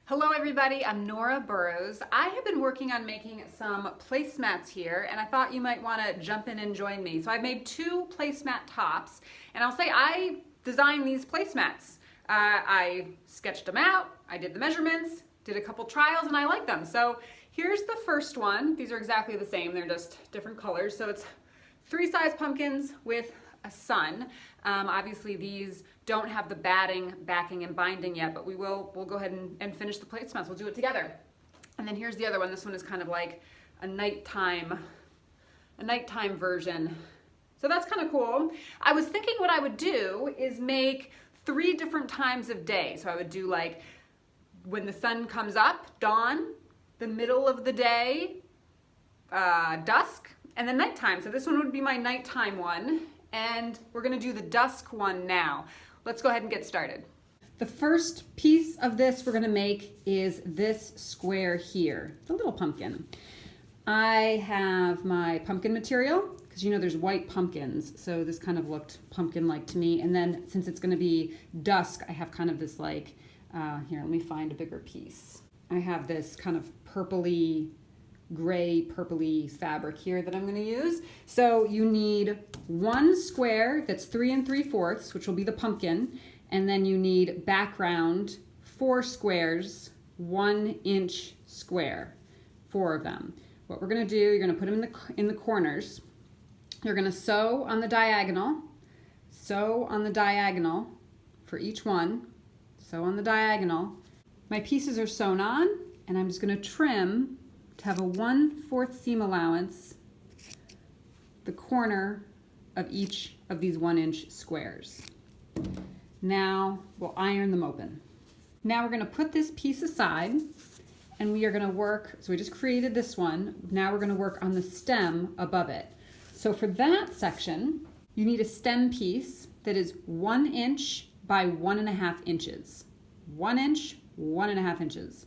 Hello everybody, I'm Nora Burrows. I have been working on making some placemats here and I thought you might want to jump in and join me. So I've made two placemat tops and I'll say I designed these placemats. I sketched them out, I did the measurements, did a couple trials and I like them. So here's the first one. These are exactly the same, they're just different colors. So it's 3 size pumpkins with a sun. Obviously these don't have the backing and binding yet, but we'll go ahead and finish the placemats. We'll do it together. And then here's the other one. This one is kind of like a nighttime version. So that's kind of cool. I was thinking what I would do is make 3 different times of day. So I would do like when the sun comes up, dawn, the middle of the day, dusk, and then nighttime. So this one would be my nighttime one. And we're gonna do the dusk one now. Let's go ahead and get started. The first piece of this we're gonna make is this square here. It's a little pumpkin. I have my pumpkin material, because you know there's white pumpkins, so this kind of looked pumpkin-like to me. And then since it's gonna be dusk, I have kind of this like, here, let me find a bigger piece. I have this kind of purpley, gray purpley fabric here that I'm going to use. So you need 1 square that's 3 3/4, which will be the pumpkin, and then you need background 4 squares, 1 inch square, 4 of them. What we're going to do, you're going to put them in the corners. You're going to sew on the diagonal for each one. Sew on the diagonal. My pieces are sewn on, and I'm just going to trim to have a 1/4 seam allowance, the corner of each of these 1 inch squares. Now we'll iron them open. Now we're gonna put this piece aside and we are gonna work, so we just created this one, now we're gonna work on the stem above it. So for that section, you need a stem piece that is 1 inch by 1.5 inches. 1 inch, 1.5 inches.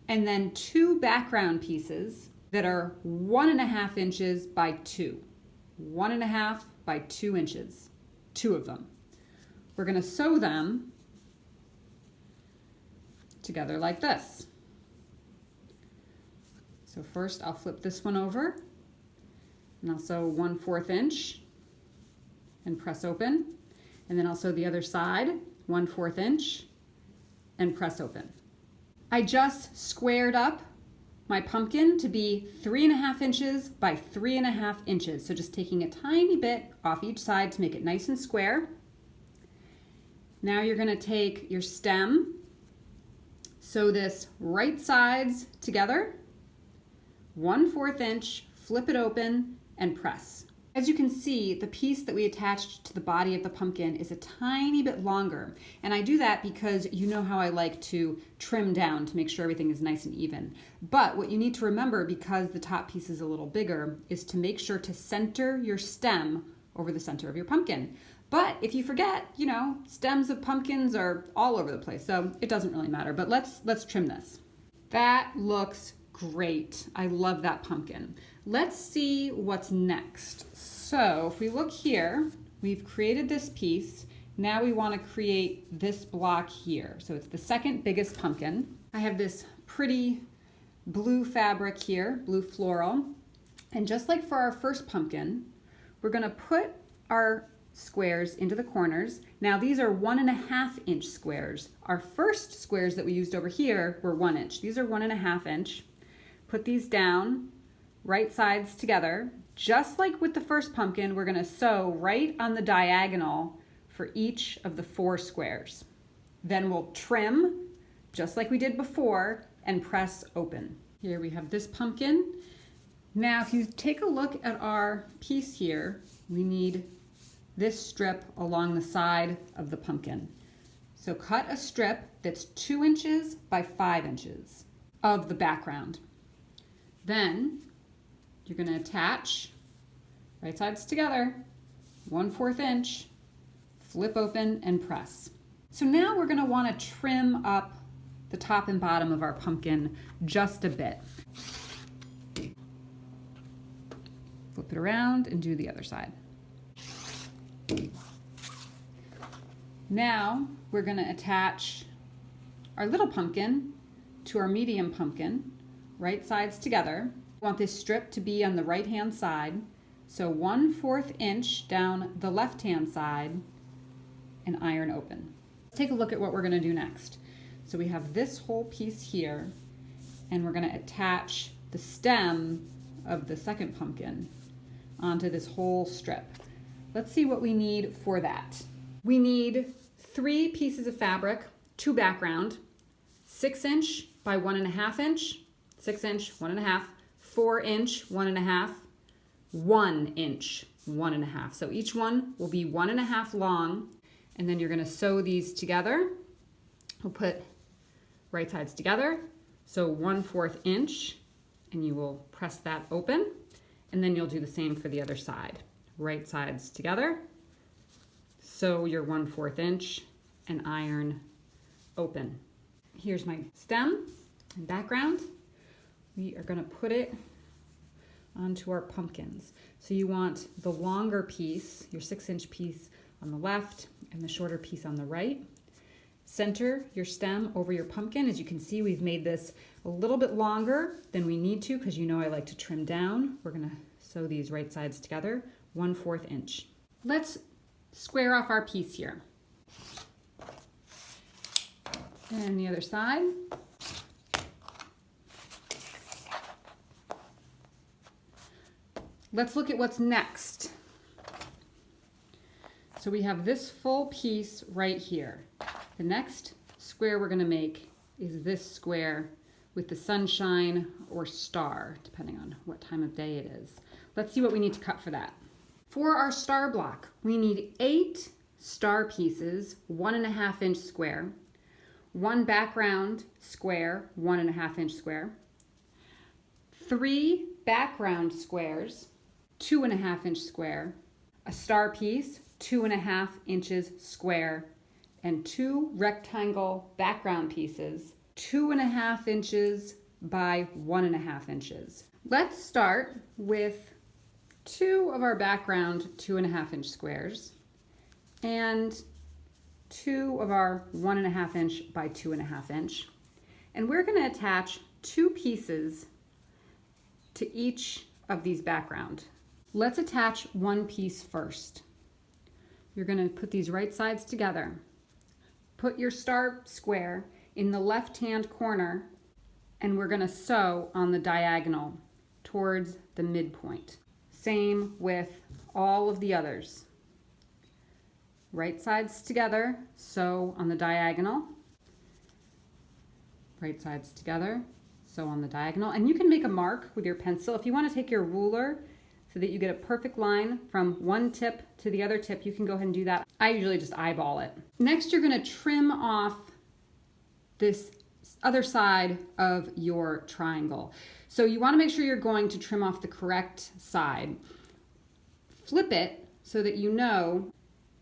And then 2 background pieces that are 1.5 inches by 2. 1.5 by 2 inches. 2 of them. We're going to sew them together like this. So first I'll flip this one over and I'll sew 1/4 inch and press open. And then I'll sew the other side 1/4 inch and press open. I just squared up my pumpkin to be 3.5 inches by 3.5 inches. So just taking a tiny bit off each side to make it nice and square. Now you're going to take your stem, sew this right sides together, 1/4 inch, flip it open and press. As you can see, the piece that we attached to the body of the pumpkin is a tiny bit longer. And I do that because you know how I like to trim down to make sure everything is nice and even. But what you need to remember, because the top piece is a little bigger, is to make sure to center your stem over the center of your pumpkin. But if you forget, you know, stems of pumpkins are all over the place, so it doesn't really matter. But let's trim this. That looks great. I love that pumpkin. Let's see what's next. So if we look here, we've created this piece. Now we want to create this block here. So it's the second biggest pumpkin. I have this pretty blue fabric here, blue floral. And just like for our first pumpkin, we're going to put our squares into the corners. Now these are 1.5 inch squares. Our first squares that we used over here were 1 inch. These are 1.5 inch. Put these down, right sides together. Just like with the first pumpkin, we're going to sew right on the diagonal for each of the 4 squares. Then we'll trim, just like we did before, and press open. Here we have this pumpkin. Now if you take a look at our piece here, we need this strip along the side of the pumpkin. So cut a strip that's 2 inches by 5 inches of the background. Then you're going to attach right sides together, 1/4 inch, flip open and press. So now we're going to want to trim up the top and bottom of our pumpkin just a bit. Flip it around and do the other side. Now we're going to attach our little pumpkin to our medium pumpkin, right sides together. We want this strip to be on the right hand side, so 1/4 inch down the left hand side and iron open. Let's take a look at what we're going to do next. So we have this whole piece here, and we're going to attach the stem of the second pumpkin onto this whole strip. Let's see what we need for that. We need 3 pieces of fabric, 2 background, 6 inch by 1.5 inch, 6 inch, 1.5, 4 inch, 1.5, 1 inch, 1.5. So each one will be 1.5 long, and then you're going to sew these together. We'll put right sides together, so 1/4 inch, and you will press that open, and then you'll do the same for the other side. Right sides together, sew your 1/4 inch, and iron open. Here's my stem and background. We are going to put it onto our pumpkins. So you want the longer piece, your 6-inch piece on the left and the shorter piece on the right. Center your stem over your pumpkin. As you can see, we've made this a little bit longer than we need to because you know I like to trim down. We're going to sew these right sides together, 1/4 inch. Let's square off our piece here. And the other side. Let's look at what's next. So we have this full piece right here. The next square we're going to make is this square with the sunshine or star, depending on what time of day it is. Let's see what we need to cut for that. For our star block, we need 8 star pieces, 1.5 inch square, 1 background square, 1.5 inch square, 3 background squares, 2.5 inch square, a star piece, 2.5 inches square, and 2 rectangle background pieces, 2.5 inches by 1.5 inches. Let's start with 2 of our background 2.5 inch squares and 2 of our 1.5 inch by 2.5 inch. And we're going to attach 2 pieces to each of these background. Let's attach 1 piece first. You're going to put these right sides together. Put your star square in the left-hand corner, and we're going to sew on the diagonal towards the midpoint. Same with all of the others. Right sides together, sew on the diagonal. Right sides together, sew on the diagonal. And you can make a mark with your pencil. If you want to take your ruler so that you get a perfect line from one tip to the other tip, you can go ahead and do that. I usually just eyeball it. Next, you're going to trim off this other side of your triangle. So you want to make sure you're going to trim off the correct side. Flip it so that you know.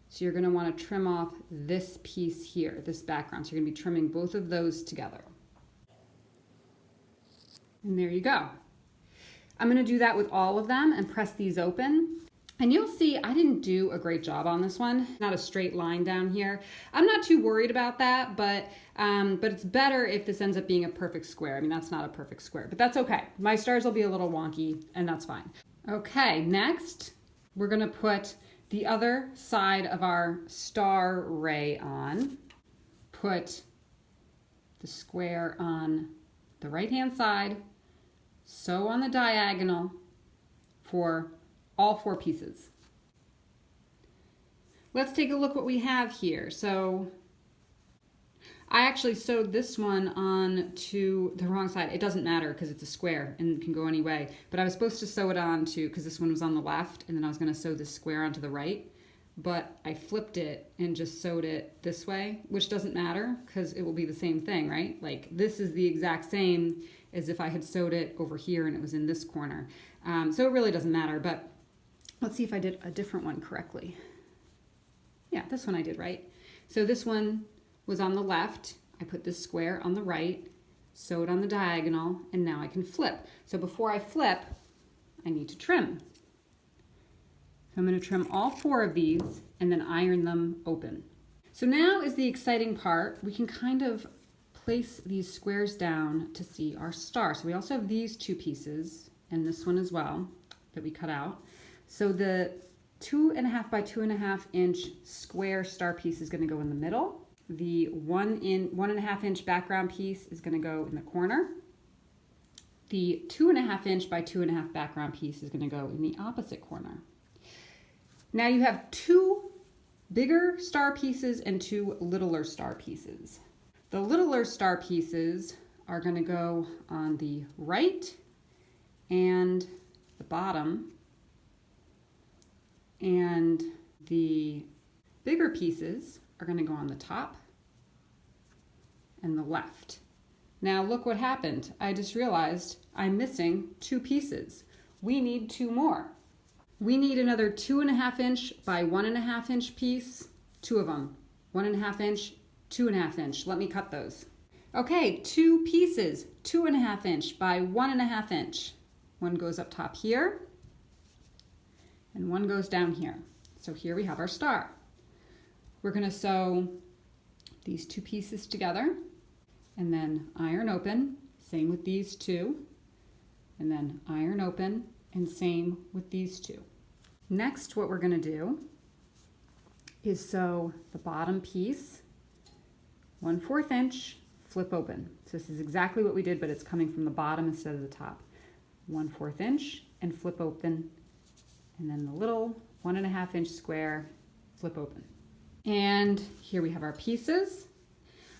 So you're going to want to trim off this piece here, this background. So you're going to be trimming both of those together. And there you go. I'm going to do that with all of them and press these open. And you'll see I didn't do a great job on this one. Not a straight line down here. I'm not too worried about that, but it's better if this ends up being a perfect square. I mean, that's not a perfect square, but that's okay. My stars will be a little wonky, and that's fine. Okay, next, we're going to put the other side of our star ray on. Put the square on the right-hand side, sew on the diagonal for all 4 pieces. Let's take a look what we have here. So I actually sewed this one on to the wrong side. It doesn't matter because it's a square and it can go any way. But I was supposed to sew it on to, because this one was on the left, and then I was going to sew this square onto the right. But I flipped it and just sewed it this way, which doesn't matter because it will be the same thing, right? Like this is the exact same as if I had sewed it over here and it was in this corner. So it really doesn't matter, but let's see if I did a different one correctly. Yeah, this one I did right. So this one was on the left. I put this square on the right, sewed on the diagonal, and now I can flip. So before I flip, I need to trim. So I'm going to trim all 4 of these and then iron them open. So now is the exciting part. We can kind of place these squares down to see our star. So we also have these two pieces and this one as well that we cut out. So the 2.5 by 2.5 inch square star piece is going to go in the middle. The 1.5 inch background piece is going to go in the corner. The 2.5 inch by 2.5 background piece is going to go in the opposite corner. Now you have two bigger star pieces and two littler star pieces. The littler star pieces are going to go on the right and the bottom, and the bigger pieces are going to go on the top and the left. Now look what happened. I just realized I'm missing two pieces. We need two more. We need another 2.5 inch by 1.5 inch piece, two of them, 1.5 inch, 2.5 inch. Let me cut those. Okay, two pieces, 2.5 inch by 1.5 inch. One goes up top here and one goes down here. So here we have our star. We're going to sew these two pieces together and then iron open, same with these two, and then iron open, and same with these two. Next, what we're going to do is sew the bottom piece 1/4 inch, flip open. So this is exactly what we did, but it's coming from the bottom instead of the top. 1/4 inch and flip open, and then the little 1.5 inch square, flip open. And here we have our pieces.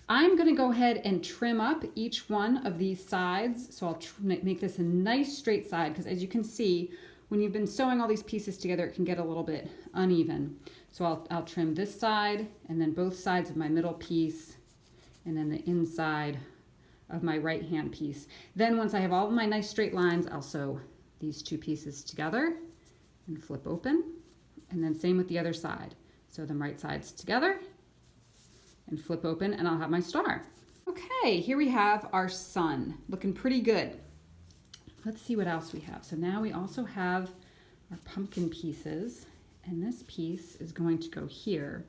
I'm going to go ahead and trim up each one of these sides. So I'll make this a nice straight side, because as you can see, when you've been sewing all these pieces together, it can get a little bit uneven. So I'll trim this side, and then both sides of my middle piece, and then the inside of my right hand piece. Then once I have all of my nice straight lines, I'll sew these two pieces together and flip open, and then same with the other side. Sew them right sides together and flip open, and I'll have my star. Okay, here we have our sun, looking pretty good. Let's see what else we have. So now we also have our pumpkin pieces, and this piece is going to go here.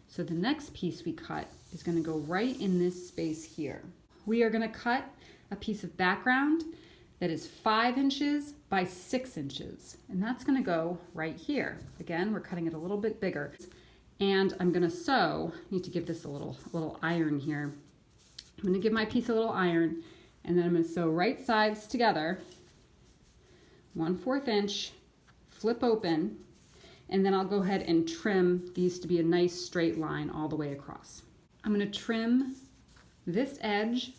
So the next piece we cut is going to go right in this space here. We are going to cut a piece of background that is 5 inches by 6 inches, and that's going to go right here. Again, we're cutting it a little bit bigger. And I'm going to sew, need to give this a little iron here. I'm going to give my piece a little iron, and then I'm going to sew right sides together, 1/4 inch, flip open, and then I'll go ahead and trim these to be a nice straight line all the way across. I'm going to trim this edge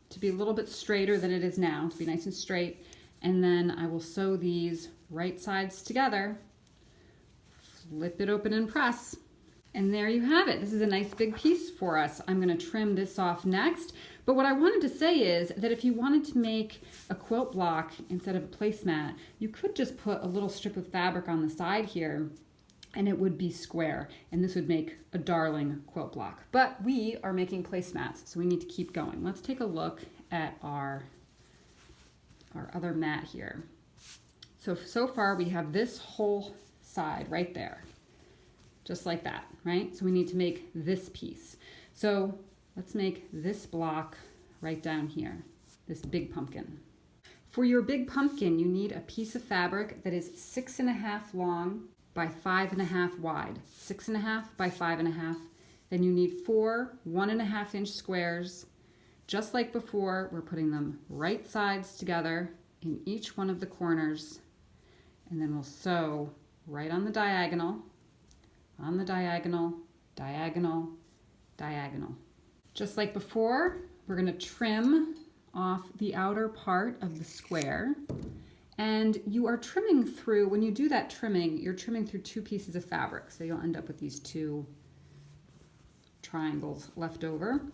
to be a little bit straighter than it is now, to be nice and straight, and then I will sew these right sides together, flip it open and press. And there you have it. This is a nice big piece for us. I'm going to trim this off next. But what I wanted to say is that if you wanted to make a quilt block instead of a placemat, you could just put a little strip of fabric on the side here and it would be square. And this would make a darling quilt block. But we are making placemats, so we need to keep going. Let's take a look at our other mat here. So far we have this whole side right there. Just like that, right? So we need to make this piece. So let's make this block right down here, this big pumpkin. For your big pumpkin, you need a piece of fabric that is 6.5 long by 5.5 wide, 6.5 by 5.5. Then you need 4 1.5 inch squares. Just like before, we're putting them right sides together in each one of the corners, and then we'll sew right on the diagonal, diagonal, diagonal. Just like before, we're going to trim off the outer part of the square. And you are trimming through, when you do that trimming, you're trimming through two pieces of fabric. So you'll end up with these two triangles left over.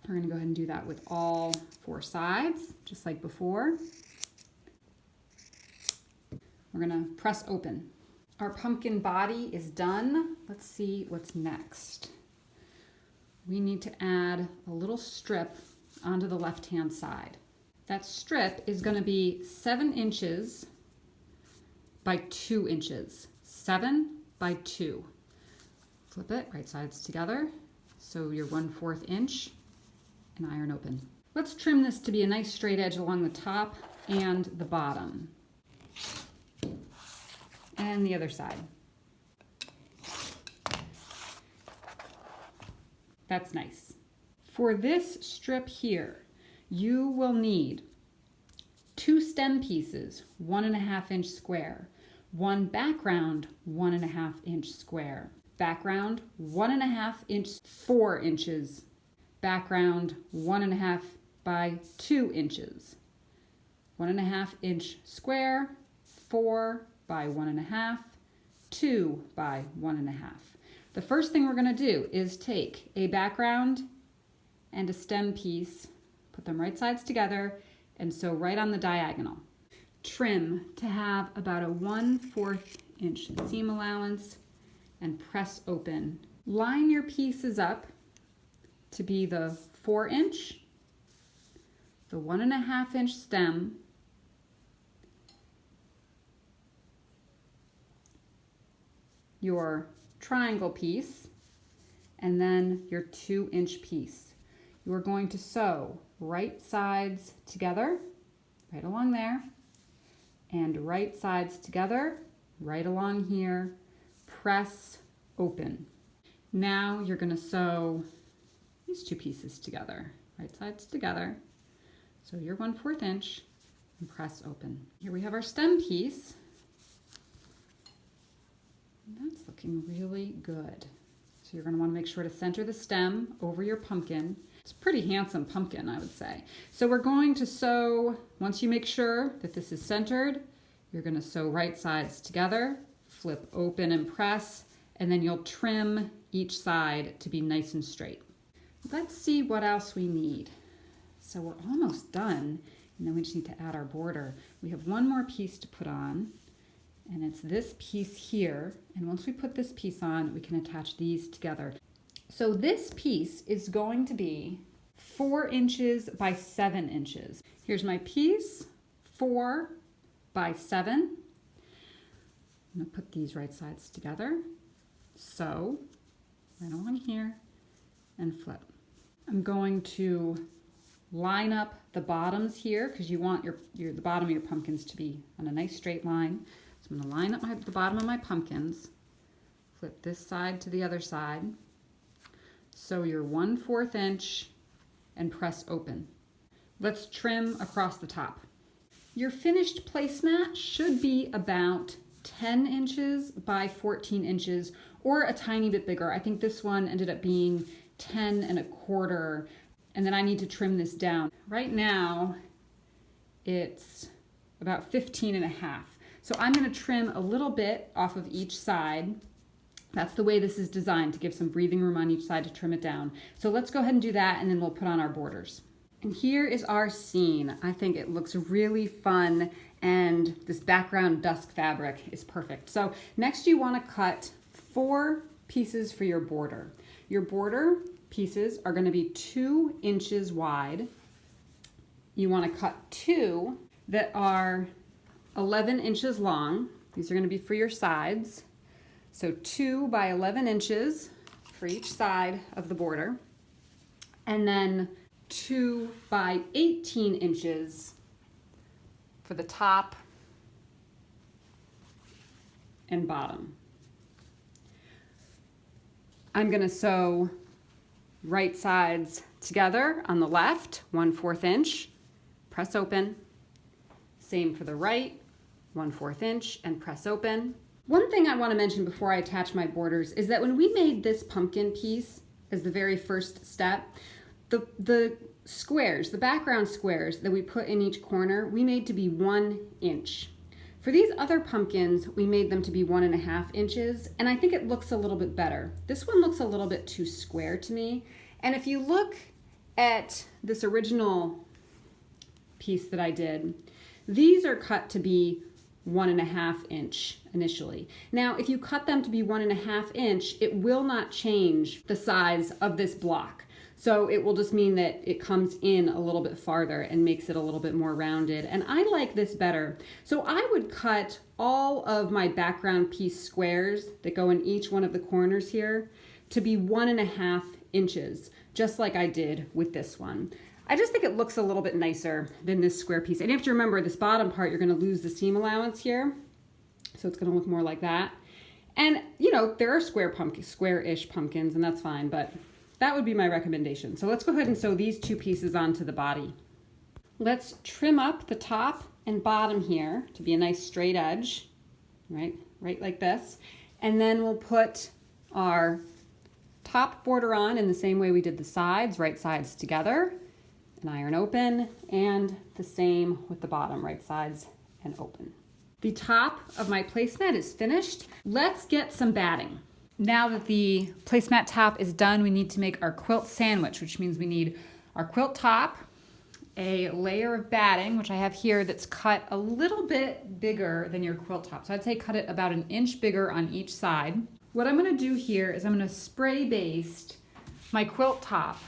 We're going to go ahead and do that with all 4 sides, just like before. We're going to press open. Our pumpkin body is done. Let's see what's next. We need to add a little strip onto the left-hand side. That strip is going to be 7 inches by 2 inches. 7 by 2. Flip it, right sides together. So your 1/4 inch and iron open. Let's trim this to be a nice straight edge along the top and the bottom. And the other side. That's nice. For this strip here, you will need 2 stem pieces, 1.5 inch square, 1 background, 1.5 inch square, background, 1.5 inch, 4 inches, background, 1.5 by 2 inches, 1.5 inch square, 4 by 1.5, 2 by 1.5. The first thing we're going to do is take a background and a stem piece, put them right sides together, and sew right on the diagonal. Trim to have about a 1/4 inch seam allowance and press open. Line your pieces up to be the 4 inch, the 1.5 inch stem, your triangle piece, and then your 2 inch piece. You are going to sew right sides together, right along there, and right sides together, right along here. Press open. Now you're going to sew these 2 pieces together, right sides together. So your 1/4 inch and press open. Here we have our stem piece. That's looking really good. So you're going to want to make sure to center the stem over your pumpkin. It's a pretty handsome pumpkin, I would say. So we're going to sew, once you make sure that this is centered, you're going to sew right sides together, flip open and press, and then you'll trim each side to be nice and straight. Let's see what else we need. So we're almost done, and then we just need to add our border. We have one more piece to put on, and it's this piece here. And once we put this piece on, we can attach these together. So this piece is going to be 4 inches by 7 inches. Here's my piece, 4 by 7. I'm gonna put these right sides together. Sew right along here and flip. I'm going to line up the bottoms here because you want the bottom of your pumpkins to be on a nice straight line. So I'm gonna line up the bottom of my pumpkins, flip this side to the other side, sew your 1/4 inch and press open. Let's trim across the top. Your finished placemat should be about 10 inches by 14 inches or a tiny bit bigger. I think this one ended up being 10 1/4, and then I need to trim this down. Right now it's about 15 1/2. So I'm going to trim a little bit off of each side. That's the way this is designed, to give some breathing room on each side to trim it down. So let's go ahead and do that, and then we'll put on our borders. And here is our scene. I think it looks really fun, and this background dusk fabric is perfect. So next you want to cut 4 pieces for your border. Your border pieces are going to be 2 inches wide. You want to cut 2 that are 11 inches long. These are going to be for your sides. So 2 by 11 inches for each side of the border. And then 2 by 18 inches for the top and bottom. I'm going to sew right sides together on the left, 1/4 inch, press open. Same for the right, 1/4 inch and press open. One thing I want to mention before I attach my borders is that when we made this pumpkin piece as the very first step, the squares, the background squares that we put in each corner, we made to be 1 inch. For these other pumpkins, we made them to be 1.5 inches, and I think it looks a little bit better. This one looks a little bit too square to me. And if you look at this original piece that I did, these are cut to be 1.5 inch initially. Now, if you cut them to be 1.5 inch, it will not change the size of this block. So it will just mean that it comes in a little bit farther and makes it a little bit more rounded. And I like this better. So I would cut all of my background piece squares that go in each one of the corners here to be 1.5 inches. just like I did with this one. I just think it looks a little bit nicer than this square piece. And you have to remember this bottom part, you're gonna lose the seam allowance here. So it's gonna look more like that. And you know, there are square-ish pumpkins, and that's fine, but that would be my recommendation. So let's go ahead and sew these two pieces onto the body. Let's trim up the top and bottom here to be a nice straight edge, right like this. And then we'll put our top border on in the same way we did the sides, right sides together, and iron open, and the same with the bottom, right sides and open. The top of my placemat is finished. Let's get some batting. Now that the placemat top is done, we need to make our quilt sandwich, which means we need our quilt top, a layer of batting, which I have here that's cut a little bit bigger than your quilt top. So I'd say cut it about an inch bigger on each side. What I'm gonna do here is I'm gonna spray baste my quilt top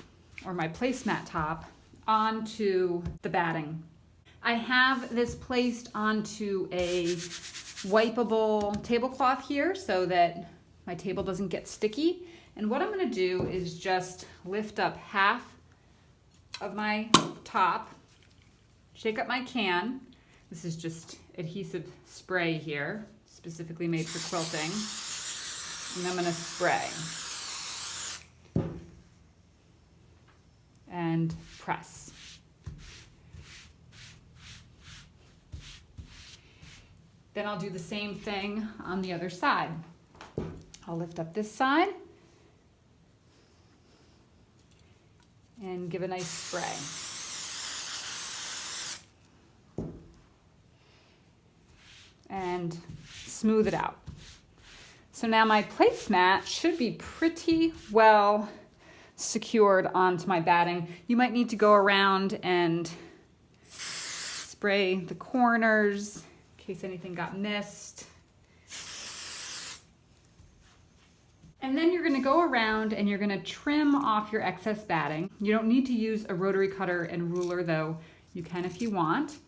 or my placemat top onto the batting. I have this placed onto a wipeable tablecloth here so that my table doesn't get sticky. And what I'm gonna do is just lift up half of my top, shake up my can. This is just adhesive spray here, specifically made for quilting. And I'm gonna spray and press. Then I'll do the same thing on the other side. I'll lift up this side and give a nice spray. And smooth it out. So now my placemat should be pretty well secured onto my batting. You might need to go around and spray the corners in case anything got missed. And then you're gonna go around and you're gonna trim off your excess batting. You don't need to use a rotary cutter and ruler, though you can if you want.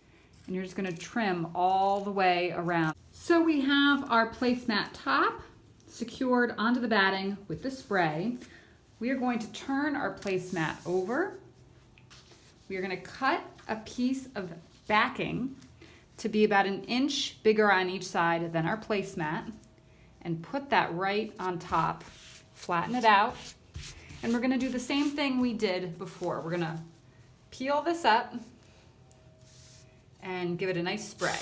And you're just gonna trim all the way around. So we have our placemat top secured onto the batting with the spray. We are going to turn our placemat over. We are gonna cut a piece of backing to be about an inch bigger on each side than our placemat and put that right on top. Flatten it out. And we're gonna do the same thing we did before. We're gonna peel this up and give it a nice spray.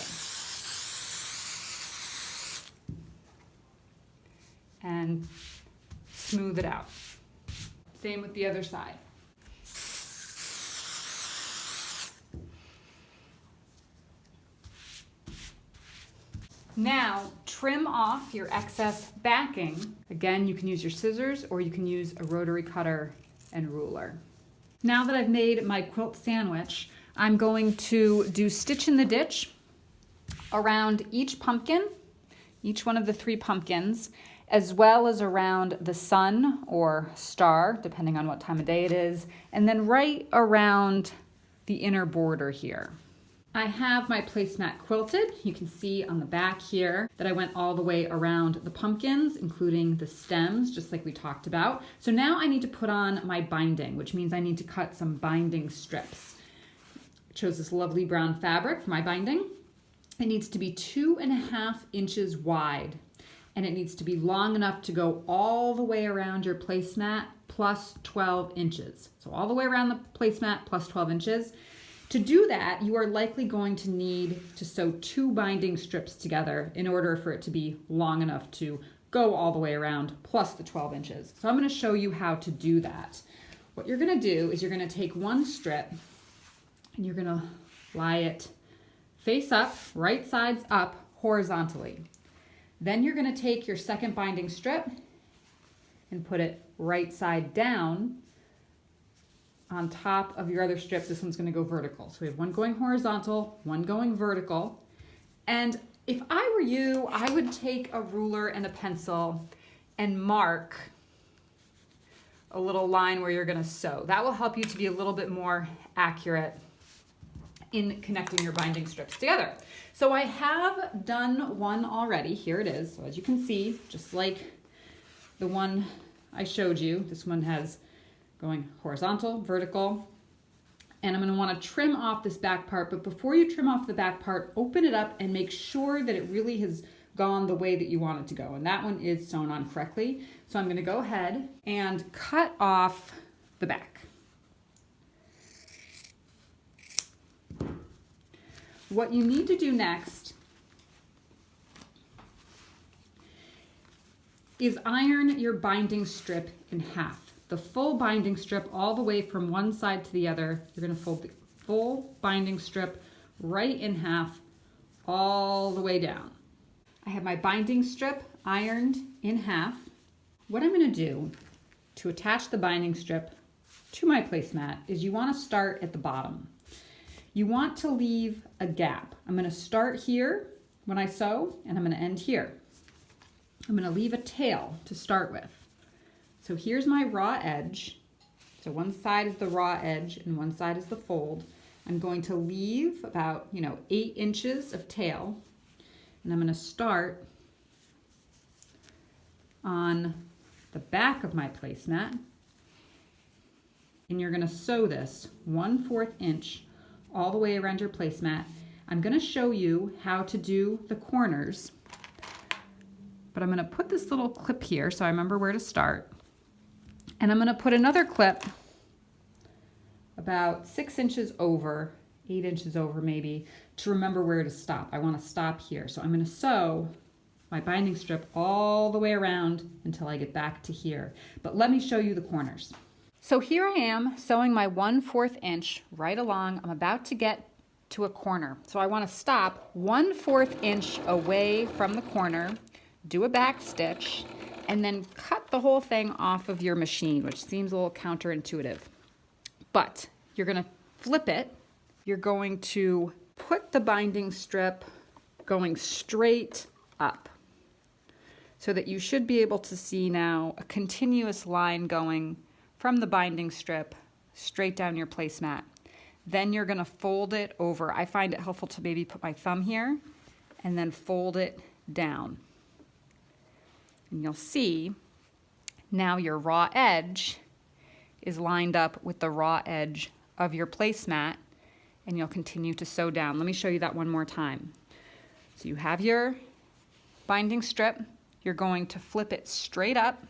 And smooth it out. Same with the other side. Now, trim off your excess backing. Again, you can use your scissors or you can use a rotary cutter and ruler. Now that I've made my quilt sandwich, I'm going to do stitch in the ditch around each pumpkin, each one of the 3 pumpkins, as well as around the sun or star, depending on what time of day it is, and then right around the inner border here. I have my placemat quilted. You can see on the back here that I went all the way around the pumpkins, including the stems, just like we talked about. So now I need to put on my binding, which means I need to cut some binding strips. I chose this lovely brown fabric for my binding. It needs to be 2.5 inches wide, and it needs to be long enough to go all the way around your placemat plus 12 inches. So all the way around the placemat plus 12 inches. To do that, you are likely going to need to sew 2 binding strips together in order for it to be long enough to go all the way around plus the 12 inches. So I'm going to show you how to do that. What you're going to do is you're going to take one strip and you're going to lie it face up, right sides up, horizontally. Then you're going to take your second binding strip and put it right side down on top of your other strip. This one's going to go vertical. So we have one going horizontal, one going vertical. And if I were you, I would take a ruler and a pencil and mark a little line where you're going to sew. That will help you to be a little bit more accurate in connecting your binding strips together. So I have done one already. Here it is. So as you can see, just like the one I showed you, this one has going horizontal, vertical, and I'm going to want to trim off this back part, but before you trim off the back part, open it up and make sure that it really has gone the way that you want it to go, and that one is sewn on correctly. So I'm going to go ahead and cut off the back. What you need to do next is iron your binding strip in half. The full binding strip all the way from one side to the other. You're going to fold the full binding strip right in half all the way down. I have my binding strip ironed in half. What I'm going to do to attach the binding strip to my placemat is you want to start at the bottom. You want to leave a gap. I'm going to start here when I sew, and I'm going to end here. I'm going to leave a tail to start with. So here's my raw edge. So one side is the raw edge and one side is the fold. I'm going to leave about, 8 inches of tail, and I'm going to start on the back of my placemat, and you're going to sew this 1/4 inch all the way around your placemat. I'm going to show you how to do the corners, but I'm going to put this little clip here so I remember where to start. And I'm going to put another clip about 6 inches over, 8 inches over maybe, to remember where to stop. I want to stop here. So I'm going to sew my binding strip all the way around until I get back to here. But let me show you the corners. So here I am sewing my 1/4 inch right along. I'm about to get to a corner. So I want to stop 1/4 inch away from the corner, do a back stitch, and then cut the whole thing off of your machine, which seems a little counterintuitive. But you're going to flip it. You're going to put the binding strip going straight up so that you should be able to see now a continuous line going from the binding strip straight down your placemat. Then you're going to fold it over. I find it helpful to maybe put my thumb here and then fold it down. And you'll see now your raw edge is lined up with the raw edge of your placemat, and you'll continue to sew down. Let me show you that one more time. So you have your binding strip. You're going to flip it straight up.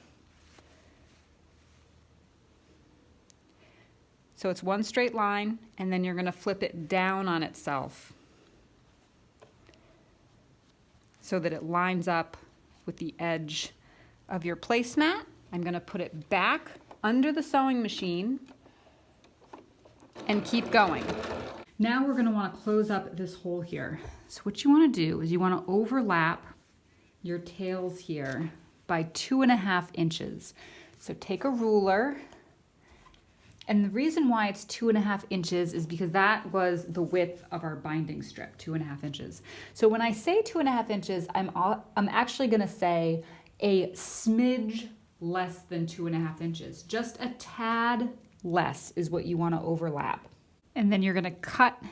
So it's one straight line, and then you're going to flip it down on itself so that it lines up with the edge of your placemat. I'm going to put it back under the sewing machine and keep going. Now we're going to want to close up this hole here. So what you want to do is you want to overlap your tails here by 2.5 inches. So take a ruler, and the reason why it's 2.5 inches is because that was the width of our binding strip, 2.5 inches. So when I say 2.5 inches, I'm actually going to say a smidge less than 2.5 inches. Just a tad less is what you want to overlap. And then you're going to cut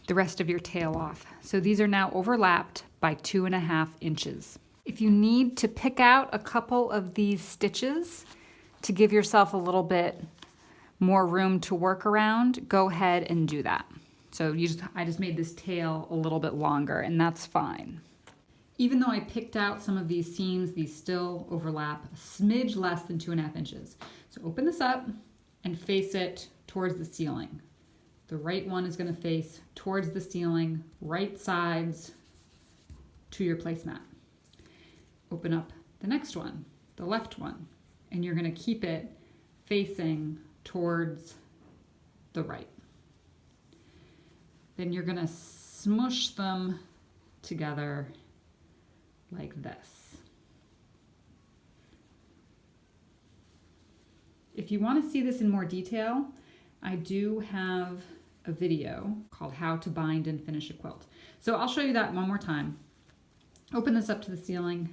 the rest of your tail off. So these are now overlapped by 2.5 inches. If you need to pick out a couple of these stitches to give yourself a little bit more room to work around, go ahead and do that. So I just made this tail a little bit longer, and that's fine. Even though I picked out some of these seams, these still overlap a smidge less than 2.5 inches. So open this up and face it towards the ceiling. The right one is going to face towards the ceiling, right sides to your placemat. Open up the next one, the left one, and you're going to keep it facing towards the right. Then you're going to smush them together like this. If you want to see this in more detail, I do have a video called How to Bind and Finish a Quilt. So I'll show you that one more time. Open this up to the ceiling.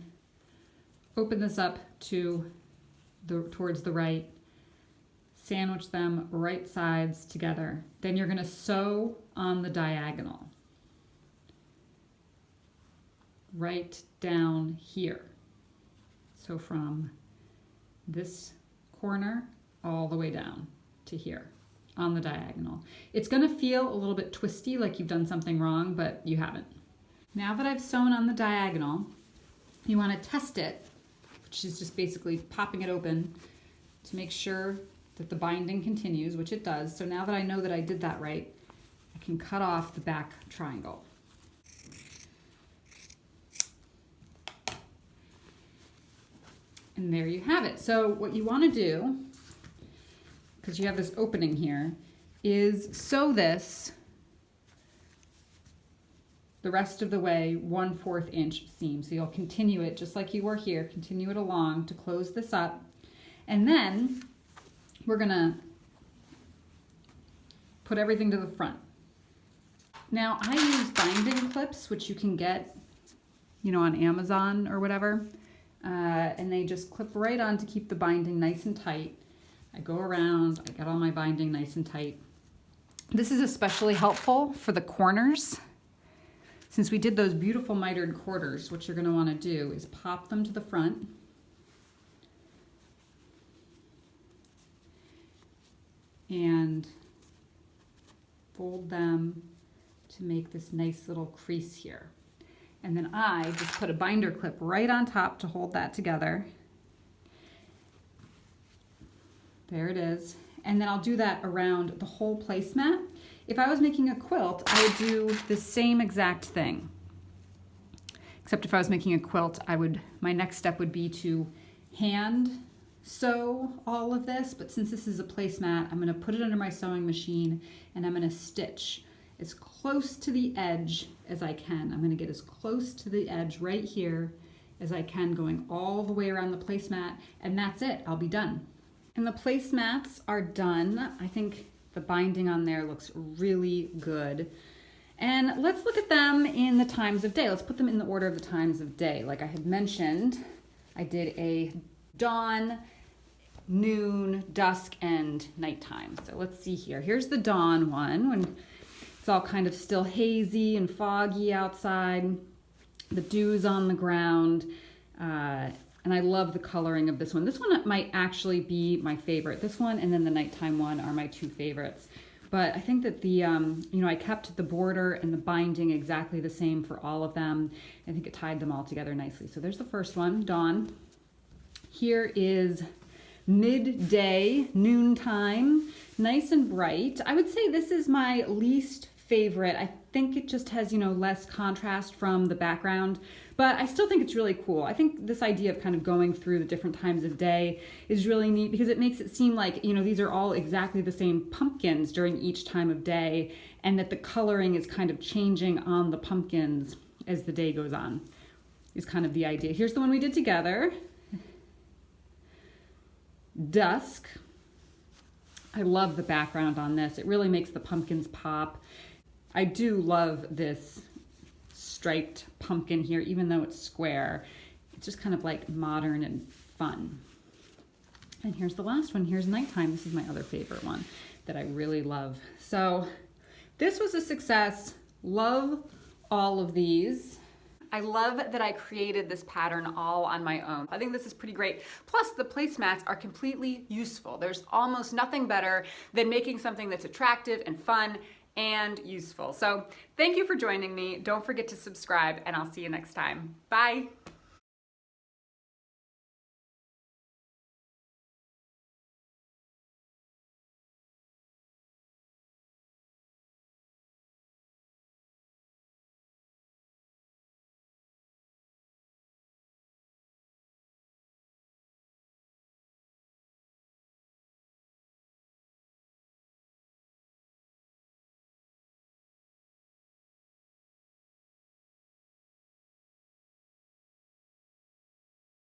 Open this up towards the right. Sandwich them right sides together. Then you're going to sew on the diagonal. Right down here. So from this corner all the way down to here on the diagonal. It's going to feel a little bit twisty, like you've done something wrong, but you haven't. Now that I've sewn on the diagonal, you want to test it, which is just basically popping it open to make sure that the binding continues, which it does. So now that I know that I did that right, I can cut off the back triangle. And there you have it. So what you want to do, because you have this opening here, is sew this the rest of the way 1/4 inch seam. So you'll continue it just like you were here, continue it along to close this up. And then we're gonna put everything to the front. Now I use binding clips, which you can get, you know, on Amazon or whatever. And they just clip right on to keep the binding nice and tight. I go around, I get all my binding nice and tight. This is especially helpful for the corners. Since we did those beautiful mitered quarters, what you're going to want to do is pop them to the front. And fold them to make this nice little crease here. And then I just put a binder clip right on top to hold that together. There it is. And then I'll do that around the whole placemat. If I was making a quilt, I would do the same exact thing. Except if I was making a quilt, my next step would be to hand sew all of this. But since this is a placemat, I'm gonna put it under my sewing machine and I'm gonna stitch as close to the edge as I can. I'm going to get as close to the edge right here as I can, going all the way around the placemat, and that's it. I'll be done. And the placemats are done. I think the binding on there looks really good. And let's look at them in the times of day. Let's put them in the order of the times of day. Like I had mentioned, I did a dawn, noon, dusk, and nighttime. So let's see here. Here's the dawn one, when it's all kind of still hazy and foggy outside. The dew's on the ground. And I love the coloring of this one. This one might actually be my favorite. This one and then the nighttime one are my two favorites. But I think that the, I kept the border and the binding exactly the same for all of them. I think it tied them all together nicely. So there's the first one, dawn. Here is midday, noontime, nice and bright. I would say this is my least favorite. I think it just has, less contrast from the background, but I still think it's really cool. I think this idea of kind of going through the different times of day is really neat because it makes it seem like, these are all exactly the same pumpkins during each time of day, and that the coloring is kind of changing on the pumpkins as the day goes on, is kind of the idea. Here's the one we did together. Dusk. I love the background on this. It really makes the pumpkins pop. I do love this striped pumpkin here, even though it's square. It's just kind of like modern and fun. And here's the last one. Here's nighttime. This is my other favorite one that I really love. So this was a success. Love all of these. I love that I created this pattern all on my own. I think this is pretty great. Plus the placemats are completely useful. There's almost nothing better than making something that's attractive and fun and useful. So thank you for joining me. Don't forget to subscribe and I'll see you next time. Bye.